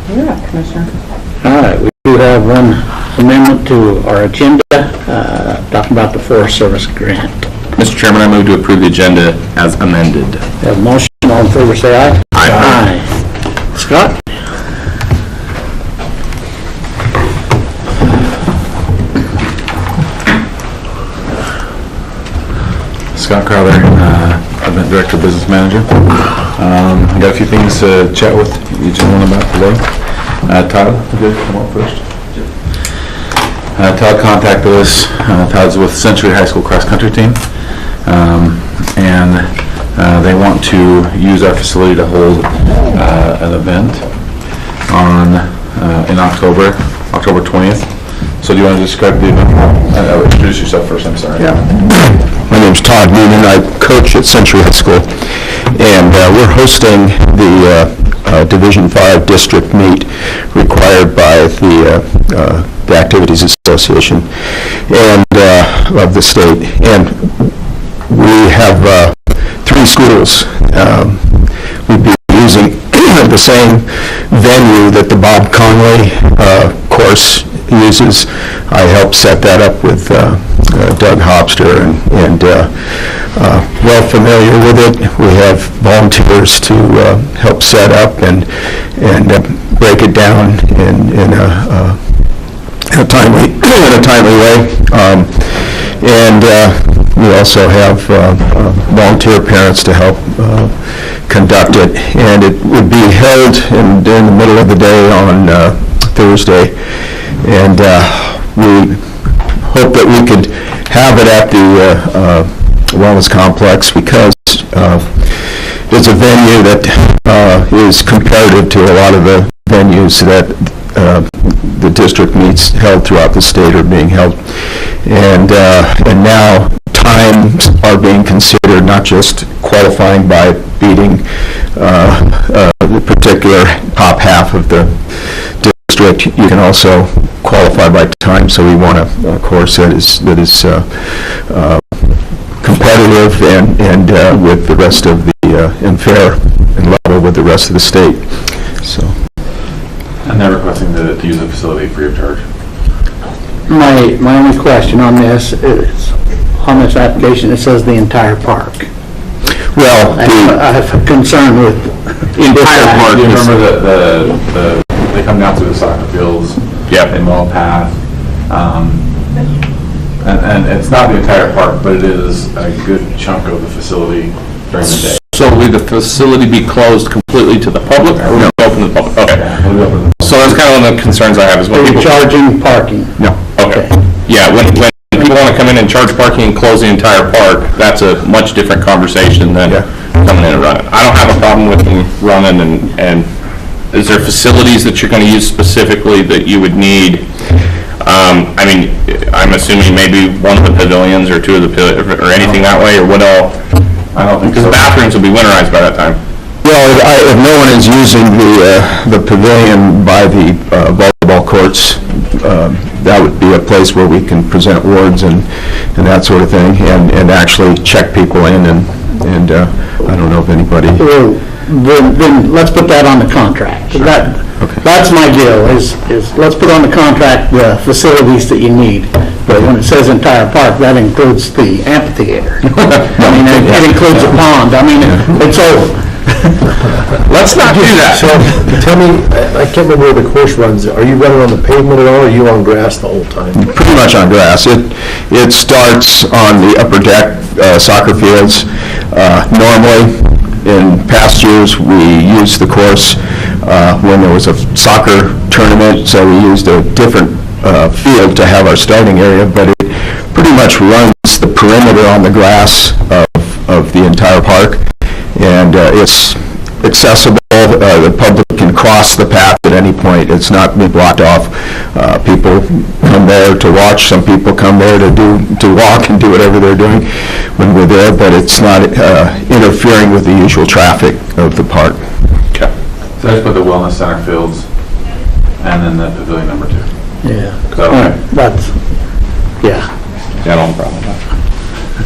Yeah, Commissioner. All right, we do have one amendment to our agenda, talking about the Forest Service grant. Mr. Chairman, I move to approve the agenda as amended. We have a motion, all in favor say aye. Aye. Scott? Scott Crowther, Event Director, Business Manager. I got a few things to chat with each one about today. Todd, good, come up first. Todd contacted us. Todd's with Century High School cross country team, and they want to use our facility to hold an event in October 20th. So do you want to describe the event? Introduce yourself first, I'm sorry. Yeah. My name's Todd Noonan. I coach at Century High School, and we're hosting the Division 5 district meet required by the Activities Association and of the state. And we have 3 schools. We'd be using the same venue that the Bob Conway course uses. I helped set that up with Doug Hopster, and well familiar with it. We have volunteers to help set up and break it down in a timely way. And we also have volunteer parents to help conduct it, and it would be held in the middle of the day on Thursday, and we hope that we could have it at the Wellness Complex, because it's a venue that is comparative to a lot of the venues that the district meets held throughout the state are being held, and now times are being considered, not just qualifying by beating the particular top half of the district. You can also qualify by time, so we want a course that is competitive and with the rest of the and fair and level with the rest of the state. So. And they're requesting to use the facility free of charge. My only question on this is, on this application, it says the entire park. Well, I have a concern with The entire park. You remember they come down through the soccer fields. Yep. They mow a path. And it's not the entire park, but it is a good chunk of the facility during the day. So will the facility be closed completely to the public, or will it be open to the public? Okay. Yeah, we'll be open. So that's kind of one of the concerns I have, is when Are you people... charging parking? no. Okay. Yeah, when people want to come in and charge parking and close the entire park, that's a much different conversation than coming in and running. I don't have a problem with them running, and is there facilities that you're going to use specifically that you would need? I mean, I'm assuming maybe one of the pavilions or 2 of the or anything that way, or what all? I don't think Because so. the bathrooms will be winterized by that time. Well, if no one is using the pavilion by the volleyball courts, that would be a place where we can present awards and that sort of thing, and actually check people in, and I don't know if anybody... Well, then let's put that on the contract. Sure. That's my deal, is let's put on the contract the facilities that you need. But when it says entire park, that includes the amphitheater. I mean, it includes a pond. I mean, it's over. Let's not do that. So, tell me, I can't remember where the course runs. Are you running on the pavement at all, or are you on grass the whole time? Pretty much on grass. It starts on the upper deck soccer fields. Normally, in past years, we used the course when there was a soccer tournament, so we used a different field to have our starting area, but it pretty much runs the perimeter on the grass of the entire park, and it's accessible. The public can cross the path at any point. It's not been blocked off. People come there to watch. Some people come there to walk and do whatever they're doing when we're there, but it's not interfering with the usual traffic of the park. Okay. So I just put the wellness center fields and then the pavilion number 2. Yeah. So, okay. That's, yeah. Yeah, I don't have a problem with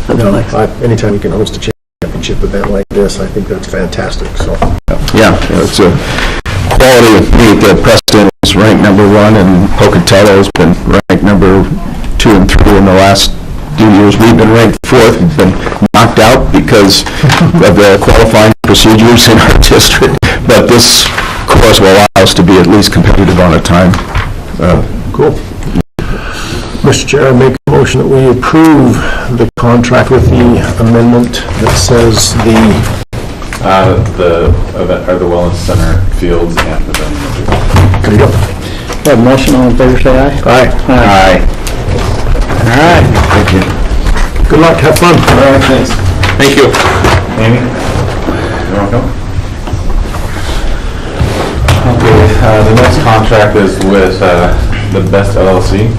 that. No, anytime you can host a championship event like this, I think that's fantastic. So, Yeah, it's quality of meat, Preston is ranked #1, and Pocatello's been ranked number 2 and 3 in the last few years. We've been ranked 4th. We've been knocked out because of the qualifying procedures in our district. But this course will allow us to be at least competitive on a time. Cool. Mr. Chair, I make a motion that we approve the contract with the amendment that says the event, or the Wellness Center fields and the venue. there you go. Have a motion, all in favor, say aye. Aye. Aye. All right. Thank you. Good luck, have fun. All right, thanks. Thank you. Amy? You're welcome. Okay, the next contract is with the Best LLC.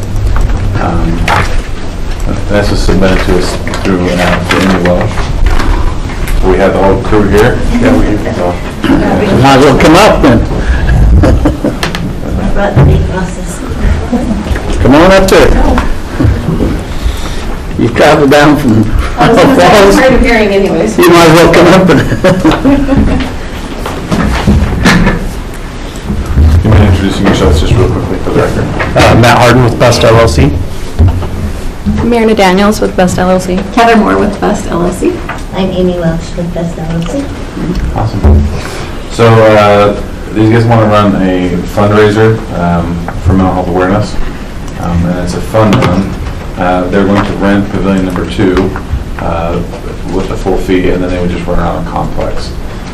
This was submitted to us through Amy Welsh. We have the whole crew here. Yeah, we do. Might as well come up then. Brought the big glasses. Come on up there. You travel down from I was going to say, I'm Falls, hard of hearing anyways. you might as well come up and You mind introducing yourselves just real quickly for the record? Matt Harden with Best LLC. Marina Daniels with Best LLC. Heather Moore with Best LLC. I'm Amy Welsh with Best LLC. Awesome. So these guys want to run a fundraiser for mental health awareness, and it's a fun run. They're going to rent pavilion number 2 with the full fee, and then they would just run around the complex.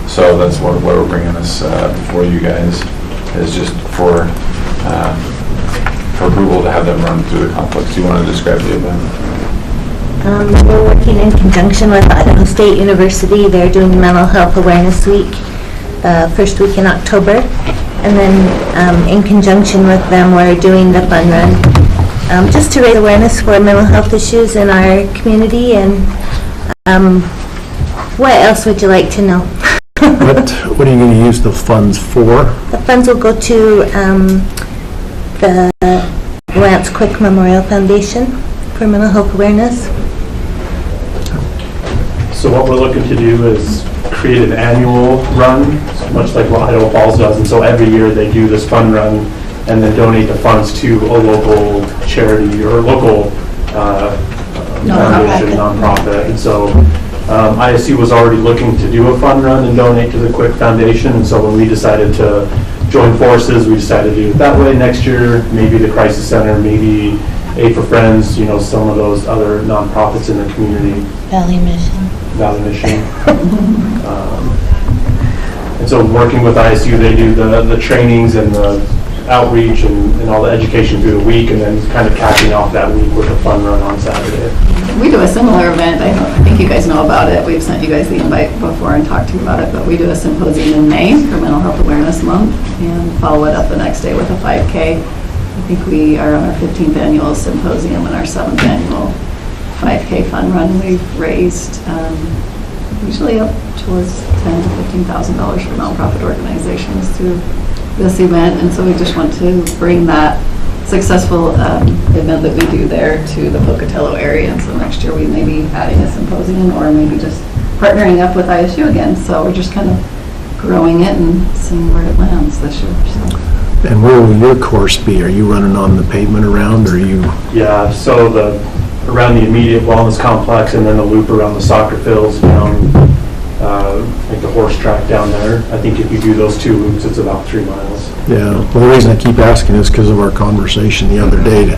So that's why we're bringing this before you guys, is just for approval to have them run through the complex. Do you want to describe the event? We're working in conjunction with Idaho State University. They're doing Mental Health Awareness Week, first week in October. And then in conjunction with them, we're doing the fun run, just to raise awareness for mental health issues in our community. And what else would you like to know? What are you going to use the funds for? The funds will go to the Lance Quick Memorial Foundation for mental health awareness. So what we're looking to do is create an annual run, much like what Idaho Falls does. And so every year they do this fun run and then donate the funds to a local charity or local foundation, nonprofit. And so ISU was already looking to do a fun run and donate to the Quick Foundation. And so when we decided to join forces, we decided to do it that way. Next year, maybe the Crisis Center, maybe Aid for Friends, some of those other nonprofits in the community. Valley Mission. And so working with ISU, they do the trainings and the outreach and all the education through the week, and then kind of capping off that week with a fun run on Saturday. We do a similar event. I think you guys know about it. We've sent you guys the invite before and talked to you about it, but we do a symposium in May for Mental Health Awareness Month and follow it up the next day with a 5K. I think we are on our 15th annual symposium and our 7th annual 5K fun run. We've raised usually up towards $10,000 to $15,000 for nonprofit organizations through this event, and so we just want to bring that successful event that we do there to the Pocatello area. And so next year we may be adding a symposium or maybe just partnering up with ISU again. So we're just kind of growing it and seeing where it lands this year. So. And where will your course be? Are you running on the pavement around, or are you? Yeah, so around the immediate wellness complex and then the loop around the soccer fields down, like the horse track down there. I think if you do those 2 loops, it's about 3 miles. Yeah, well, the reason I keep asking is because of our conversation the other day to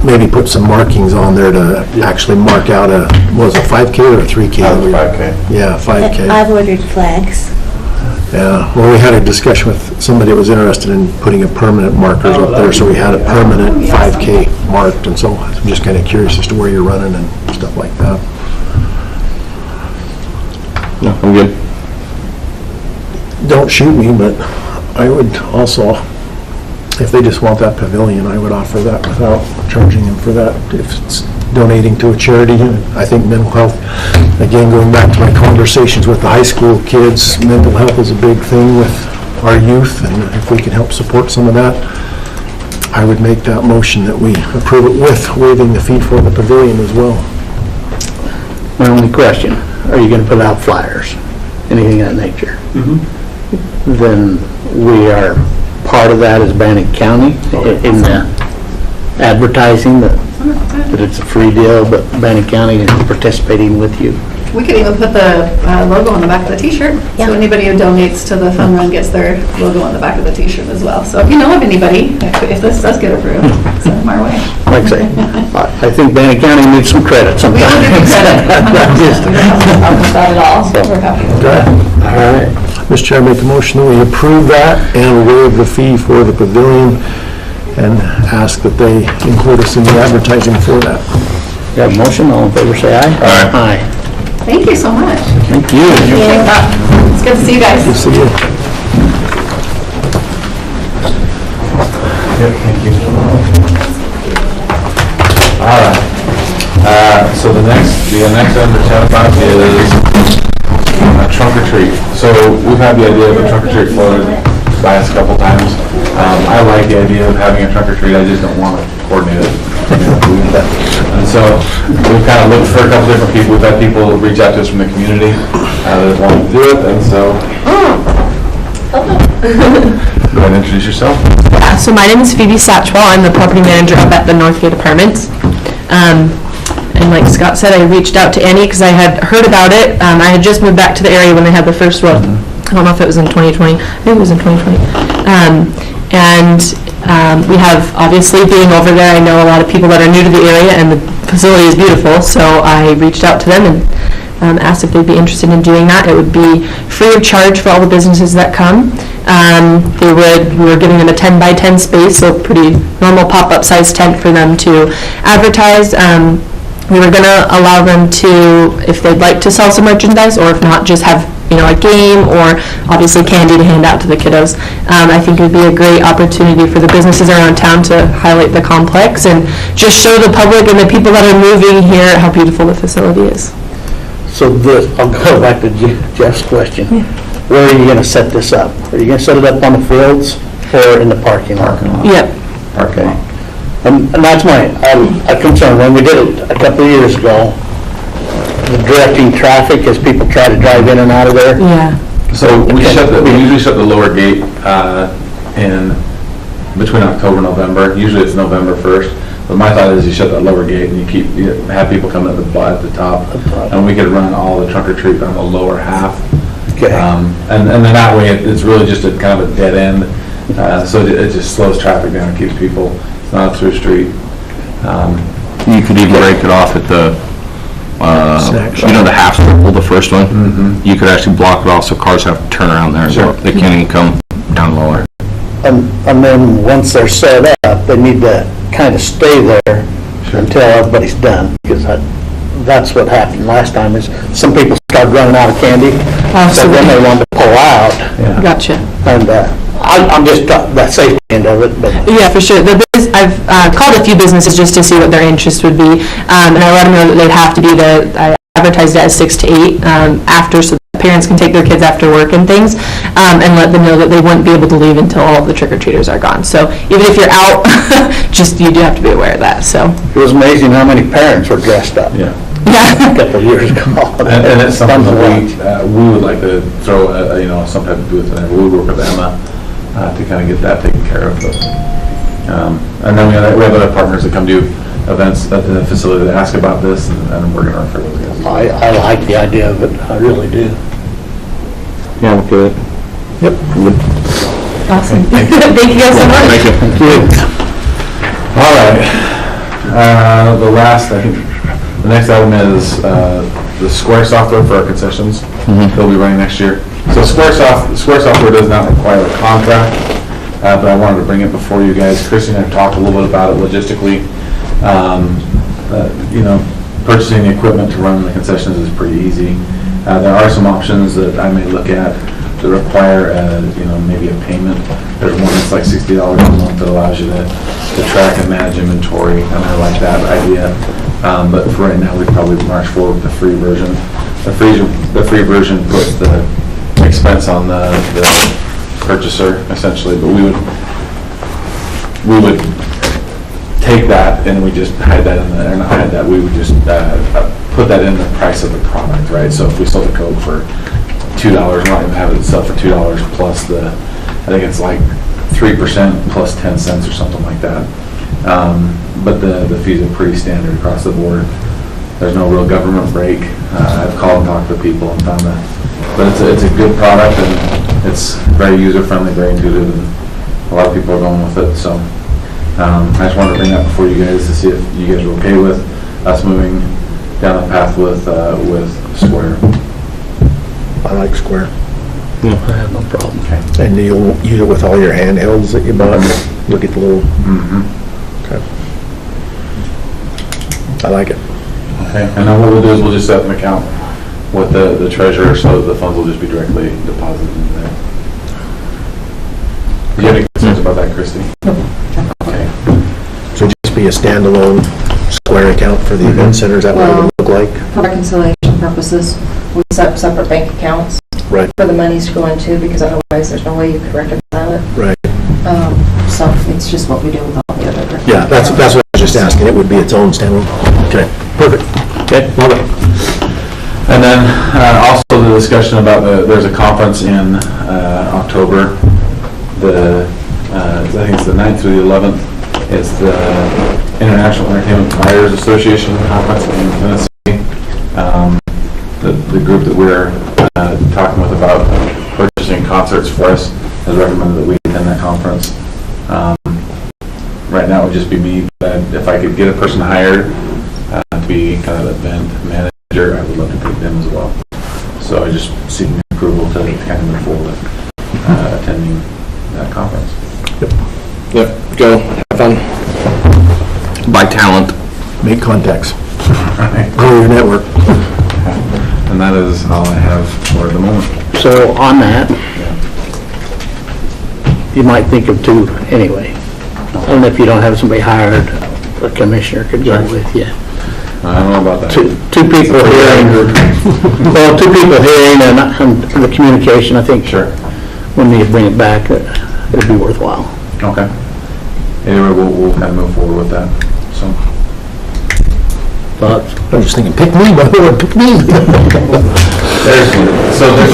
maybe put some markings on there to actually mark out was it 5K or a 3K? 5K. Yeah, 5K. I've ordered flags. Yeah, well, we had a discussion with somebody that was interested in putting a permanent markers up there, so we had a permanent 5K marked, and so I'm just kind of curious as to where you're running and stuff like that. No, I'm good. Don't shoot me, but I would also, if they just want that pavilion, I would offer that without charging them for that. If it's donating to a charity, I think mental health, again, going back to my conversations with the high school kids, mental health is a big thing with our youth, and if we can help support some of that, I would make that motion that we approve it with waiving the fee for the pavilion as well. My only question, are you going to put out flyers? Anything of that nature? then we are part of that as Bannock County in the advertising that it's a free deal, but Bannock County is participating with you. We could even put the logo on the back of the t-shirt. Yeah. So anybody who donates to the fun run gets their logo on the back of the t-shirt as well. So if you know of anybody, if this does get approved, send them our way. Like I say, I think Bannock County needs some credit We will sometimes. give you credit. We don't have a problem with that at all, so we're happy with that. All right. Mr. Chair, make a motion that we approve that and waive the fee for the pavilion and ask that they include us in the advertising for that. You have a motion, all in favor, say aye. Aye. Aye. Thank you so much. Thank you. Appreciate that. It's good to see you guys. Good to see you. Yep, thank you. All right. So the next item to chat about is a trunk or treat. So we've had the idea of a trunk or treat floated by us a couple times. I like the idea of having a trunk or treat, I just don't want to coordinate it. And so we've kind of looked for a couple different people. We've had people reach out to us from the community that want to do it, and so. Go ahead and introduce yourself. So my name is Phoebe Satchwell. I'm the property manager up at the Northgate Apartments. And like Scott said, I reached out to Annie because I had heard about it. I had just moved back to the area when they had the first one. I don't know if it was in 2020. I think it was in 2020. We have, obviously, being over there, I know a lot of people that are new to the area, and the facility is beautiful, so I reached out to them and asked if they'd be interested in doing that. It would be free of charge for all the businesses that come. We were giving them a 10 by 10 space, so pretty normal pop-up size tent for them to advertise. We were going to allow them to, if they'd like to sell some merchandise, or if not, just have a game or obviously candy to hand out to the kiddos. I think it would be a great opportunity for the businesses around town to highlight the complex and just show the public and the people that are moving here how beautiful the facility is. So I'll go back to Jeff's question. Where are you going to set this up? Are you going to set it up on the fields or in the parking lot? Yep. Okay. And that's my concern. When we did it a couple of years ago, the directing traffic as people try to drive in and out of there. Yeah. So we usually shut the lower gate in between October and November. Usually it's November 1st. But my thought is you shut that lower gate and you have people come at the top, and we could run all the trunk or treat on the lower half. Okay. And then that way it's really just a kind of a dead end. So it just slows traffic down and keeps people. It's not a through street. You could even break it off at the, the half circle, the first one. Mm-hmm. You could actually block it off so cars have to turn around there and Sure. go. They can't even come down lower. And then once they're set up, they need to kind of stay there until everybody's done, because that's what happened last time, is some people started running out of candy, so then they wanted to pull out. Yeah. Gotcha. And I'm just that safety end of it, but. Yeah, for sure. I've called a few businesses just to see what their interest would be, and I let them know that they'd have to be there. I advertised it as 6 to 8 after, so that parents can take their kids after work and things, and let them know that they wouldn't be able to leave until all of the trick-or-treaters are gone. So even if you're out, you do have to be aware of that. So It was amazing how many parents were dressed up. Yeah. A couple of years ago. And it's something that we would like to throw, some type of booth in there. We would work with Emma to kind of get that taken care of. But, and then we have other partners that come to events at the facility that ask about this, and we're going to refer those guys. I like the idea of it, I really do. Yeah, we're good. Yep. awesome. Thank you guys so much. Thank you. All right. The next item is the Square software for our concessions. They'll be running next year. So Square software does not require a contract, but I wanted to bring it before you guys. Christy and I talked a little bit about it logistically. Purchasing the equipment to run the concessions is pretty easy. There are some options that I may look at that require, maybe a payment. There's one that's like $60 a month that allows you to track and manage inventory, and I like that idea. But for right now, we probably march forward with the free version. The free version puts the expense on the purchaser, essentially, but we would take that and we just hide that in the, or not hide that, we would just put that in the price of the product, right? So if we sold a Coke for $2, not even have it sell for $2 plus I think it's like 3% plus 10 cents or something like that. But the fees are pretty standard across the board. There's no real government break. I've called and talked to people and found that, but it's a good product and it's very user-friendly, very intuitive, and a lot of people are going with it. So I just wanted to bring that before you guys to see if you guys are okay with us moving down the path with Square. I like Square. No, I have no problem. Okay. And you'll use it with all your handhelds that you bought? You'll get the little, okay. I like it. Okay, and then what we'll do is we'll just set up an account with the treasurer so that the funds will just be directly deposited into there. Do you have any concerns about that, Christie? Okay. So just be a standalone Square account for the event center, is that what it would look like? For reconciliation purposes, we set up separate bank accounts Right, for the monies to go into, because otherwise there's no way you could reconcile it. right. So it's just what we do with all the other. Yeah, that's what I was just asking. It would be its own standalone. Okay, perfect. Okay, love it. And then also the discussion about there's a conference in October, I think it's the 9th through the 11th. It's the International Entertainment Providers Association Conference in Tennessee. The group that we're talking with about purchasing concerts for us has recommended that we attend that conference. Right now it would just be me, but if I could get a person hired to be kind of event manager, I would love to take them as well. So I just seek approval to kind of move forward with attending that conference. Yep, go, have fun. Buy talent. Make contacts. Grow your network. And that is all I have for the moment. So on that, you might think of two anyway. And if you don't have somebody hired, a commissioner could go with you. I don't know about that. Two people hearing, well, two people hearing and the communication, I think. Sure. When you bring it back, it'd be worthwhile. Okay. Anyway, we'll kind of move forward with that, so. Thoughts? I'm just thinking, pick me, but pick me.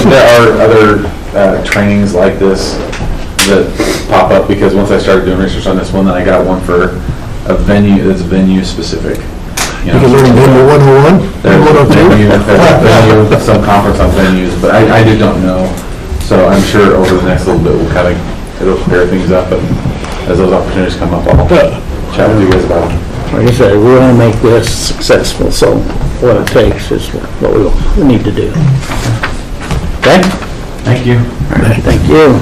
There are other trainings like this that pop up, because once I started doing research on this one, then I got one for a venue that's venue specific. You can learn venue 101, There's a 102. venue, some conference on venues, but I just don't know. So I'm sure over the next little bit, we'll kind of, it'll clear things up, and as those opportunities come up, I'll chat with you guys about them. Like I said, we want to make this successful, so what it takes is what we need to do. Okay? Thank you. Thank you.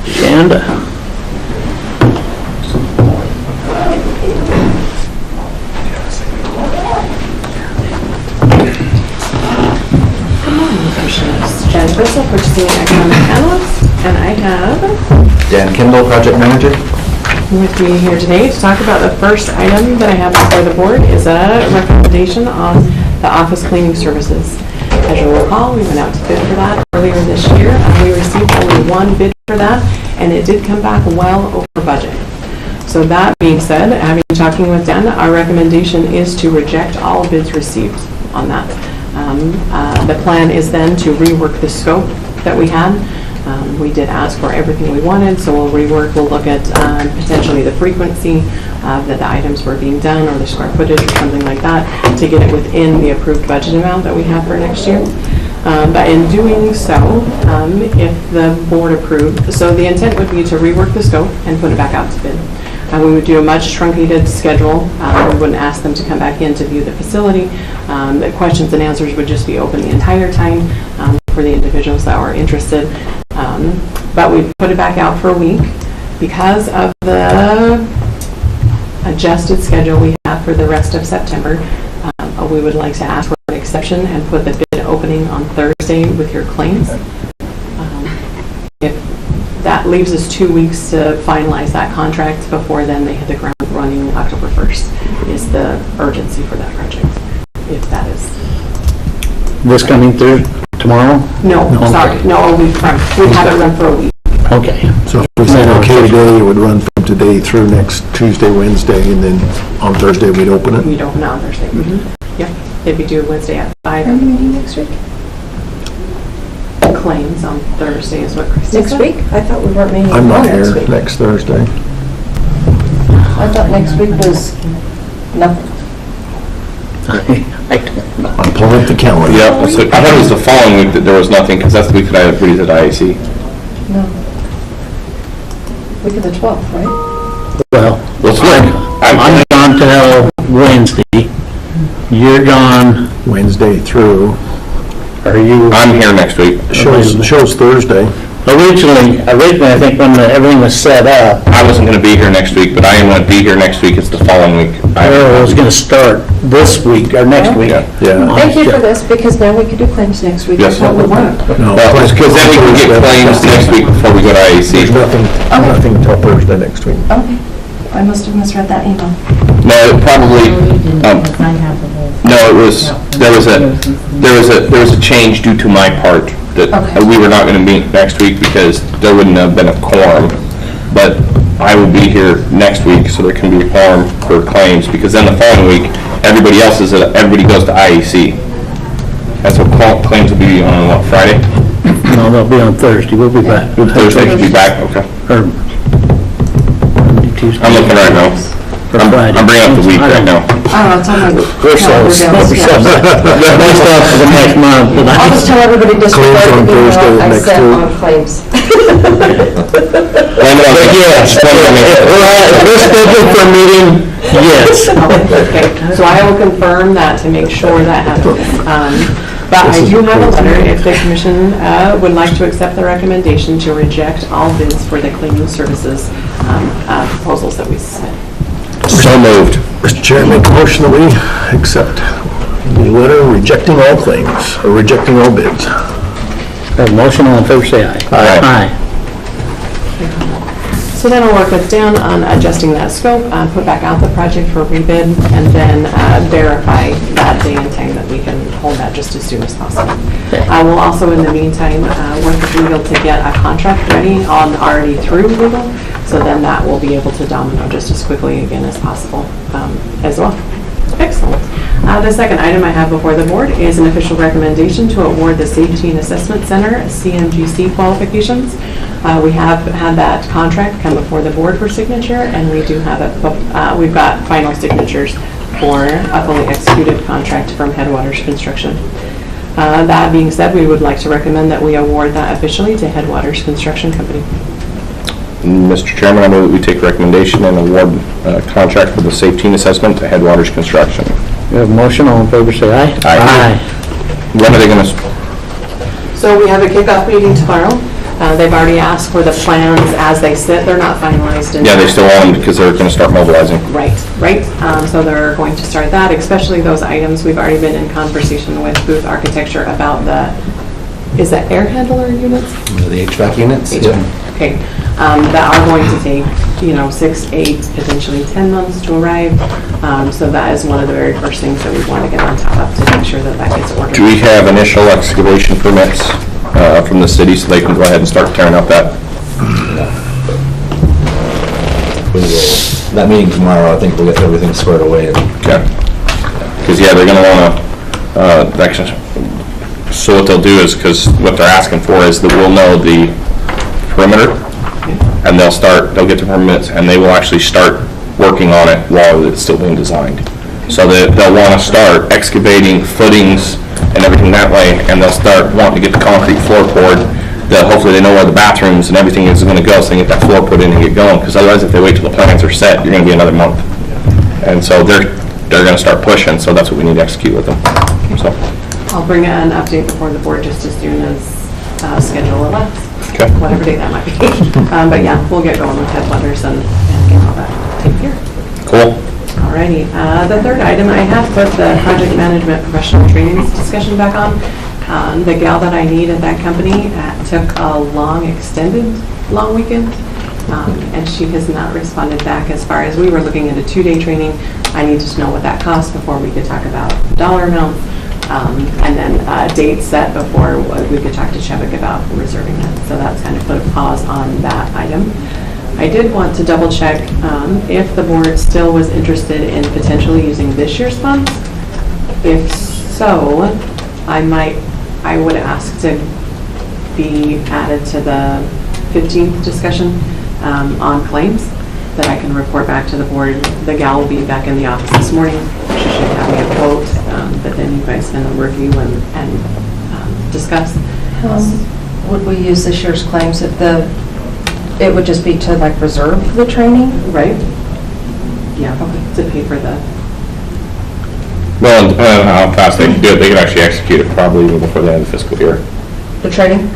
Shanda. Jen Bristol, Purchasing and Economic Analyst, and I have Dan Kendall, Project Manager. with me here today to talk about the first item that I have before the board is a recommendation on the office cleaning services. As you'll recall, we went out to bid for that earlier this year, and we received only one bid for that, and it did come back well over budget. So that being said, having talking with Dan, our recommendation is to reject all bids received on that. The plan is then to rework the scope that we had. We did ask for everything we wanted, so we'll rework, we'll look at potentially the frequency that the items were being done, or the square footage or something like that, to get it within the approved budget amount that we have for next year. But in doing so, if the board approved, so the intent would be to rework the scope and put it back out to bid. We would do a much truncated schedule. We wouldn't ask them to come back in to view the facility. The questions and answers would just be open the entire time for the individuals that were interested. But we put it back out for a week because of the adjusted schedule we have for the rest of September. We would like to ask for an exception and put the bid opening on Thursday with your claims. If that leaves us 2 weeks to finalize that contract, before then they hit the ground running October 1st is the urgency for that project, if that is. This coming through tomorrow? No, Okay. sorry, no, a week from. We'd have it run for a week. Okay. So So if we said okay today, it would run from today through next Tuesday, Wednesday, and then on Thursday, we'd open it? We'd open on Thursday. Yep, they'd be due Wednesday at 5. Are you meeting next week? Claims on Thursday is what Christie Next said. week? I thought we weren't meeting I'm not next here week. next Thursday. I thought next week was nothing. I'm pulling up the calendar. Yeah, so I thought it was the following week that there was nothing, because that's the week that I agreed at IAC. No. Week of the 12th, right? Well, Let's look. I'm gone till Wednesday. You're gone, Wednesday through, are you? I'm here next week. show's Thursday. Originally, I think when everything was set up, I wasn't going to be here next week, but I am going to be here next week. It's the following week. I was gonna start this week, or next week. Yeah. Thank you for this, because now we could do claims next week. Yes. That's what we want. No, Because then we can get claims next week before we go to There's IAC. nothing until Thursday next week. Okay. I must have misread that email. No, it probably, no, it was, there was a change due to my part that Okay. we were not going to meet next week because there wouldn't have been a quorum. But I will be here next week, so there can be a quorum for claims, because then the following week, everybody goes to IAC. And so claims will be on, what, Friday? No, they'll be on Thursday, we'll be back. Thursday should be back, okay. Or Monday, Tuesday. I'm looking right now. Or Friday. I'm bringing up the week right now. Oh, it's on my We're so, calendar downstairs. that's up for the next month, but I'll just tell everybody disregard Claims on the Thursday email I next sent week. on claims. yes, we're scheduled for a meeting, yes. Okay, so I will confirm that to make sure that happens. But I do have a letter, if the commission would like to accept the recommendation to reject all bids for the cleaning services proposals that we submit. So moved. Mr. Chair, make a motion that we accept the letter rejecting all claims, or rejecting all bids. Have a motion, all in favor, say aye. Aye. So then I'll work with Dan on adjusting that scope, put back out the project for rebid, and then verify that day and time that we can hold that just as soon as possible. I will also, in the meantime, work with legal to get a contract ready already through legal, so then that will be able to domino just as quickly again as possible as well. Excellent. The second item I have before the board is an official recommendation to award the Safety and Assessment Center Cmgc qualifications. We have had that contract come before the board for signature, and we do have it. We've got final signatures for a fully executed contract from Headwaters Construction. That being said, we would like to recommend that we award that officially to Headwaters Construction Company. Mr. Chairman, I move that we take recommendation and award contract for the safety and assessment to Headwaters Construction. We have a motion, all in favor, say aye. Aye. When are they going to, So we have a kickoff meeting tomorrow. They've already asked for the plans as they sit. They're not finalized. yeah, they still want them because they're going to start mobilizing. Right. So they're going to start that, especially those items. We've already been in conversation with Booth Architecture about is that air handler units? The HVAC units? Okay. That are going to take, 6, 8, potentially 10 months to arrive. So that is one of the very first things that we want to get on top of to make sure that that gets ordered. Do we have initial excavation permits from the city so they can go ahead and start tearing up that? That meeting tomorrow, I think we'll get everything squared away. Okay. Because, yeah, they're going to want to, actually, so what they'll do is, because what they're asking for is that we'll know the perimeter, and they'll get the permits, and they will actually start working on it while it's still being designed. So they'll want to start excavating footings and everything that way, and they'll start wanting to get the concrete floor poured. Hopefully they know where the bathrooms and everything is going to go, so they can get that floor put in and get going, because otherwise if they wait till the plans are set, you're going to be another month. And so they're going to start pushing, so that's what we need to execute with them. So. I'll bring an update before the board just as soon as schedule allows. Okay. Whatever day that might be. But yeah, we'll get going with Headwaters and get all that taken care of. Cool. Alrighty. The third item, I have put the project management professional trainings discussion back on. The gal that I need at that company took a extended long weekend, and she has not responded back as far as we were looking at a 2-day training. I needed to know what that cost before we could talk about dollar amount. and then date set before we could talk to Chevik about reserving it. So that's kind of put a pause on that item. I did want to double check if the board still was interested in potentially using this year's funds. If so, I would ask to be added to the 15th discussion on claims, that I can report back to the board. The gal will be back in the office this morning. She should have me a quote that then you guys can review and discuss. Would we use this year's claims if it would just be to like reserve the training? Right? Yeah, to pay for the... Well, depending on how fast they can do it, they could actually execute it probably even before the end of the fiscal year. The training?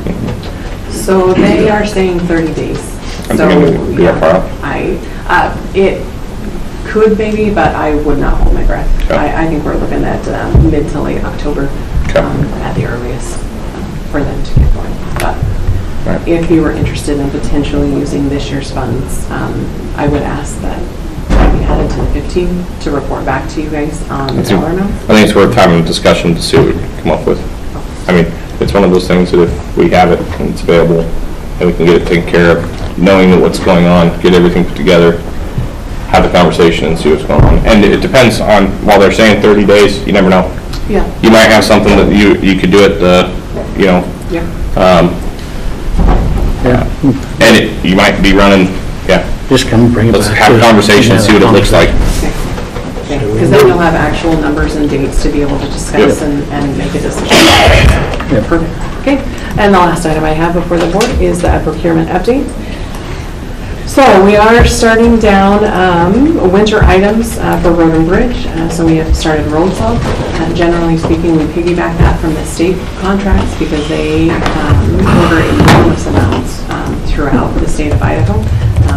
So they are saying 30 days. I'm So, thinking it would be a problem. it could maybe, but I would not hold my breath. Okay. I think we're looking at mid to late October at the earliest for them to get going. But Right. if you were interested in potentially using this year's funds, I would ask that I be added to the 15 to report back to you guys on the dollar amount. I think it's worth having a discussion to see what we can come up with. I mean, it's one of those things that if we have it and it's available, and we can get it taken care of, knowing that what's going on, get everything put together, have the conversation and see what's going on. And it depends on, while they're saying 30 days, you never know. Yeah. You might have something that you could do it, you know, Yeah. and you might be running, Just come bring it back. let's have a conversation and see what it looks like. Because then you'll have actual numbers and dates to be able to discuss Yep. and make a decision. Perfect. Okay, and the last item I have before the board is the procurement update. So we are starting down winter items for road and bridge. So we have started road salt. Generally speaking, we piggyback that from the state contracts because they order enormous amounts throughout the state of Idaho.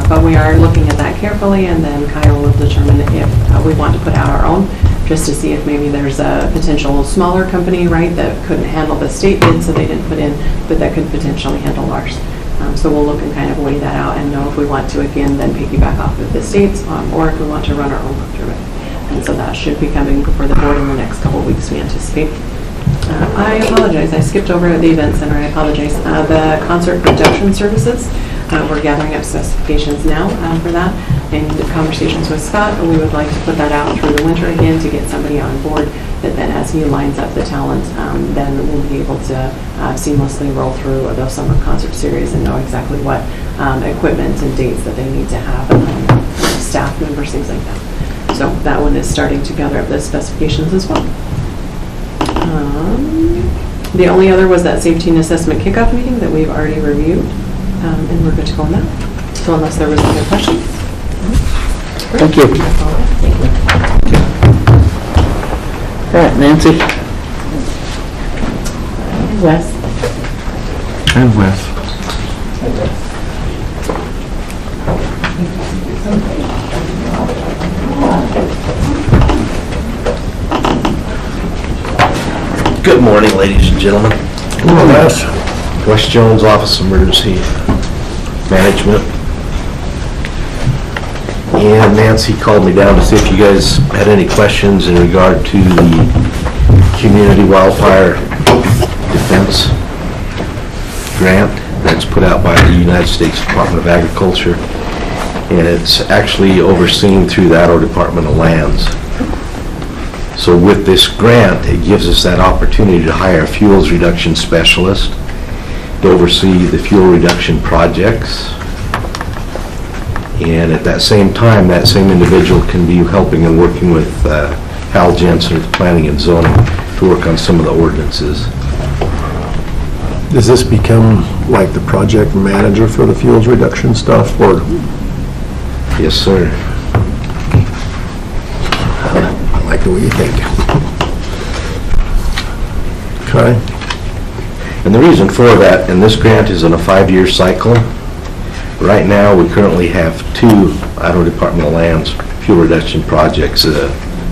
But we are looking at that carefully, and then Kyle will determine if we want to put out our own, just to see if maybe there's a potential smaller company, right, that couldn't handle the state bid, so they didn't put in, but that could potentially handle ours. So we'll look and kind of weigh that out and know if we want to, again, then piggyback off of the states, or if we want to run our own procurement. And so that should be coming before the board in the next couple of weeks, we anticipate. I apologize, I skipped over the event center, I apologize. The concert production services, we're gathering up specifications now for that. In conversations with Scott, we would like to put that out through the winter again to get somebody on board that then as he lines up the talent, then we'll be able to seamlessly roll through the summer concert series and know exactly what equipment and dates that they need to have, staff members, things like that. So that one is starting to gather up the specifications as well. The only other was that safety and assessment kickoff meeting that we've already reviewed, and we're good to go on that. So unless there was any other questions? Thank you. All right, Nancy. Wes? And Wes. Good morning, ladies and gentlemen. Hello, Wes. Wes Jones, Office of Emergency Management. And Nancy called me down to see if you guys had any questions in regard to the Community Wildfire Defense Grant that's put out by the United States Department of Agriculture. And it's actually overseen through the Idaho Department of Lands. So with this grant, it gives us that opportunity to hire a fuels reduction specialist to oversee the fuel reduction projects. And at that same time, that same individual can be helping and working with Hal Jensen with Planning and Zoning to work on some of the ordinances. Does this become like the project manager for the fuels reduction stuff, or? Yes, sir. I like the way you think. Okay. And the reason for that, and this grant is on a 5-year cycle. Right now, we currently have 2 Idaho Department of Lands fuel reduction projects,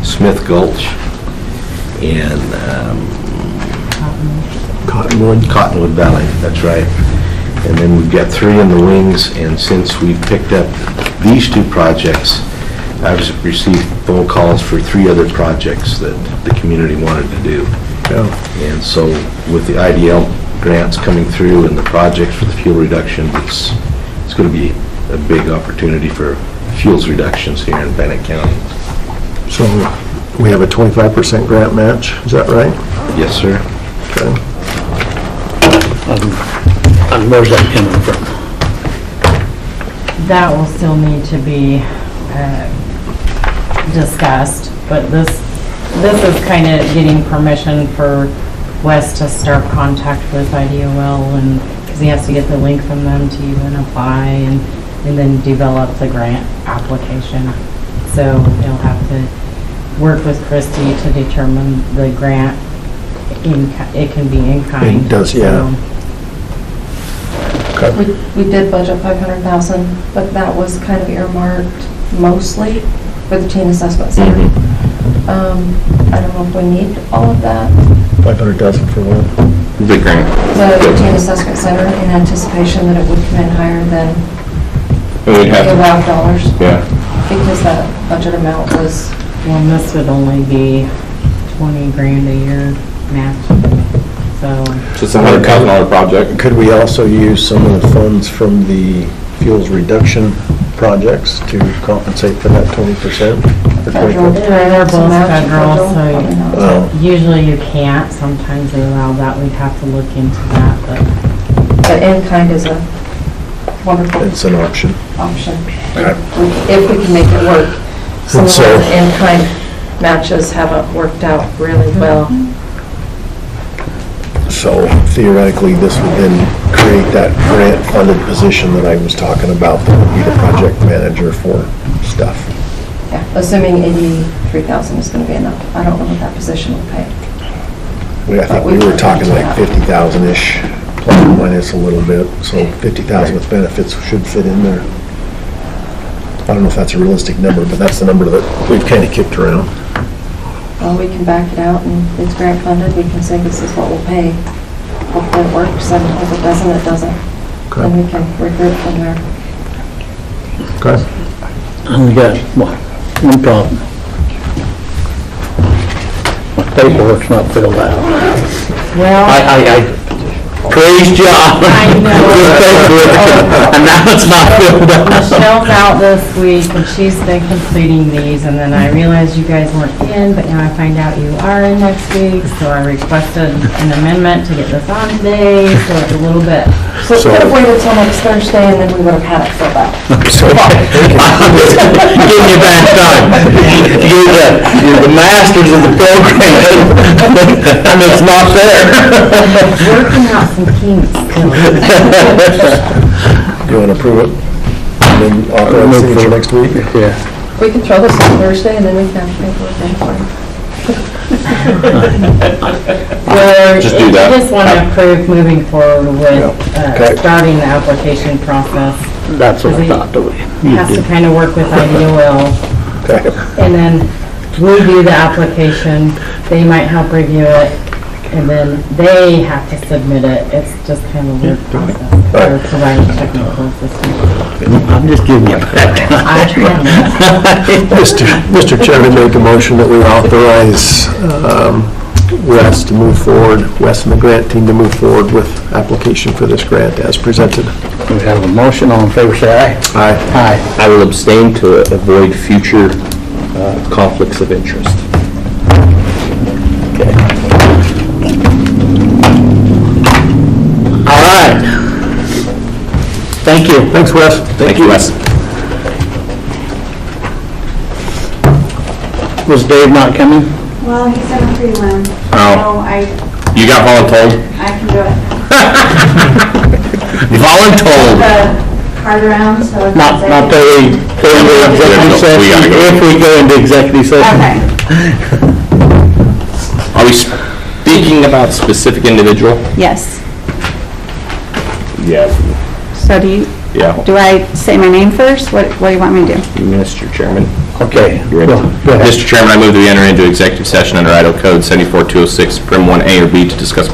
Smith Gulch and Cottonwood Valley, that's right. And then we've got 3 in the wings, and since we've picked up these 2 projects, I've received phone calls for 3 other projects that the community wanted to do. Yeah. And so with the IDL grants coming through and the projects for the fuel reduction, it's going to be a big opportunity for fuels reductions here in Bannock County. So we have a 25% grant match, is that right? Yes, sir. Okay. And where's that coming from? That will still need to be discussed, but this is kind of getting permission for Wes to start contact with IDOL, and because he has to get the link from them to even apply and then develop the grant application. So he'll have to work with Christie to determine the grant. It can be in kind. It does, yeah. So, We did budget $500,000, but that was kind of earmarked mostly for the teen assessment center. I don't know if we need all of that. 500,000 for what? The grant. The teen assessment center in anticipation that it would come in higher than We'd have the to, WOW dollars. yeah. Because that budget amount was, well, this would only be 20 grand a year match. So, So it's a $100,000 project. Could we also use some of the funds from the fuels reduction projects to compensate for that 20%? Federal. they're both federal, so Probably not. Well, usually you can't. Sometimes they allow that. We'd have to look into that, but But in-kind is a wonderful it's an option. option. If we can make it work. Some of So- the in-kind matches haven't worked out really well. So theoretically, this would then create that grant-funded position that I was talking about, that would be the project manager for stuff. Yeah, assuming 83,000 is going to be enough. I don't know what that position will pay. I think we were talking like 50,000-ish, plus or minus a little bit, so 50,000 with benefits should fit in there. I don't know if that's a realistic number, but that's the number that we've kind of kicked around. Well, we can back it out, and if it's grant funded, we can say this is what we'll pay. Hopefully it works, and if it doesn't, it doesn't. Then we can recruit from there. Okay. And we got, one problem. My paperwork's not filled out. well, Praise John. I know. Good paperwork. And now it's not filled out. Michelle's out this week and she's been completing these, and then I realized you guys weren't in, but now I find out you are in next week, so I requested an amendment to get this on today, so it's a little bit. So we could have waited till next Thursday, and then we would have had it filled out. Give you back time. You're the masters of the program, and it's not there. Working out some kinks still. You want to approve it? And then authorize signature next week? Yeah. We can throw this on Thursday, and then we can make it work for you. Just do that. I just want to approve moving forward with Okay. starting the application process. That's what I thought. Has to kind of work with IDOL. Okay. And then we do the application, they might help review it, and then they have to submit it. It's just kind of a weird process. They're providing technical assistance. I'm just giving you a bad time. I promise. Mr. Chairman, make a motion that we authorize Wes to move forward, Wes and the grant team to move forward with application for this grant as presented. We have a motion, all in favor, say aye. Aye. Aye. I will abstain to avoid future conflicts of interest. Okay. All right. Thank you. Thanks, Wes. Thank you, Wes. Was Dave not coming? Well, he said I'm prelim. Oh. So You got voluntold? I can do it. Voluntold. The card around, so it's. Not till we go into executive We gotta session, go. if we go into executive session. Okay. Are we speaking about a specific individual? Yes. Yeah. So do I say my name first? What do you want me to do? Mr. Chairman. Okay. You're Go ahead. Mr. Chairman, I move that we enter into executive session under Idaho Code 74206, Prim 1A or B to discuss